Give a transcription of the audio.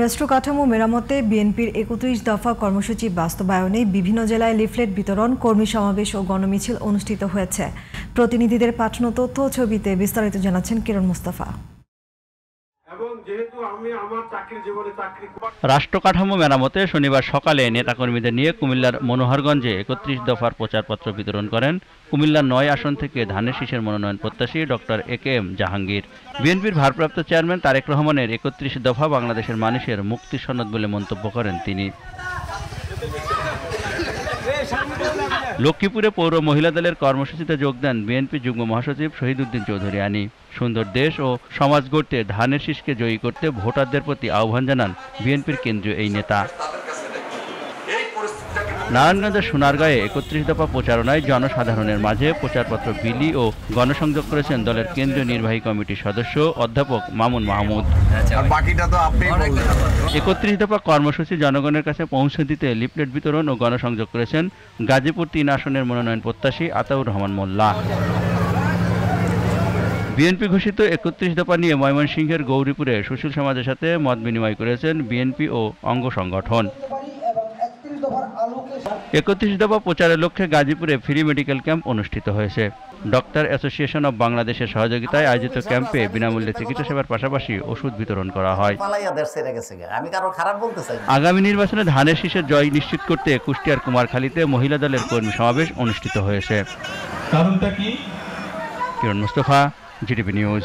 রাষ্ট্র কাঠামো মেরামতে বিএনপির ৩১ দফা কর্মসূচি বাস্তবায়নে বিভিন্ন জেলায় লিফলেট বিতরণ, কর্মী সমাবেশ ও গণমিছিল অনুষ্ঠিত হয়েছে। প্রতিনিধিদের পাঠানো তথ্য ও ছবিতে বিস্তারিত জানাচ্ছেন কিরণ মুস্তাফা। রাষ্ট্র কাঠামো মেরামতে শনিবার সকালে নেতাকর্মীদের নিয়ে কুমিল্লার মনোহরগঞ্জে ৩১ দফার প্রচারপত্র বিতরণ করেন কুমিল্লার ৯ আসন থেকে ধানের শীষের মনোনয়ন প্রত্যাশী ডক্টর এ.কে.এম. জাহাঙ্গীর। বিএনপির ভারপ্রাপ্ত চেয়ারম্যান তারেক রহমানের ৩১ দফা বাংলাদেশের মানুষের মুক্তির সনদ বলে মন্তব্য করেন তিনি। লক্ষ্মীপুরে পৌর মহিলা দলের কর্মসূচিতে যোগ দেন বিএনপি যুগ্ম মহাসচিব শহীদউদ্দিন চৌধুরী আনি। সুন্দর দেশ ও সমাজ গড়তে ধানের শীষকে জয়ী করতে ভোটারদের প্রতি আহ্বান জানান বিএনপির কেন্দ্রীয় এই নেতা। নারায়ণগঞ্জের সোনারগাঁয়ে ৩১ দফা প্রচারণায় জনসাধারণের মাঝে প্রচারপত্র বিলি ও গণসংযোগ করেছেন দলের কেন্দ্রীয় নির্বাহী কমিটির সদস্য অধ্যাপক মামুন মাহমুদ। ৩১ দফা কর্মসূচি জনগণের কাছে পৌঁছে দিতে লিফলেট বিতরণ ও গণসংযোগ করেছেন গাজীপুর ৩ আসনের মনোনয়ন প্রত্যাশী আতাউর রহমান মোল্লা। বিএনপি ঘোষিত ৩১ দফা নিয়ে ময়মনসিংহের গৌরীপুরে সুশীল সমাজের সাথে মত বিনিময় করেছেন বিএনপি ও অঙ্গ সংগঠন। ৩১ দফা প্রচারের লক্ষ্যে গাজীপুরে ফ্রি মেডিকেল ক্যাম্প অনুষ্ঠিত হয়েছে। ডক্টর অ্যাসোসিয়েশন অব বাংলাদেশের সহযোগিতায় আয়োজিত ক্যাম্পে বিনামূল্যে চিকিৎসা সেবার পাশাপাশি ওষুধ বিতরণ করা হয়। আগামী নির্বাচনে ধানের শীষের জয় নিশ্চিত করতে কুষ্টিয়ার কুমারখালীতে মহিলা দলের কর্মী সমাবেশ অনুষ্ঠিত হয়েছে। কিরণ মুস্তাফা, জিটিভি নিউজ।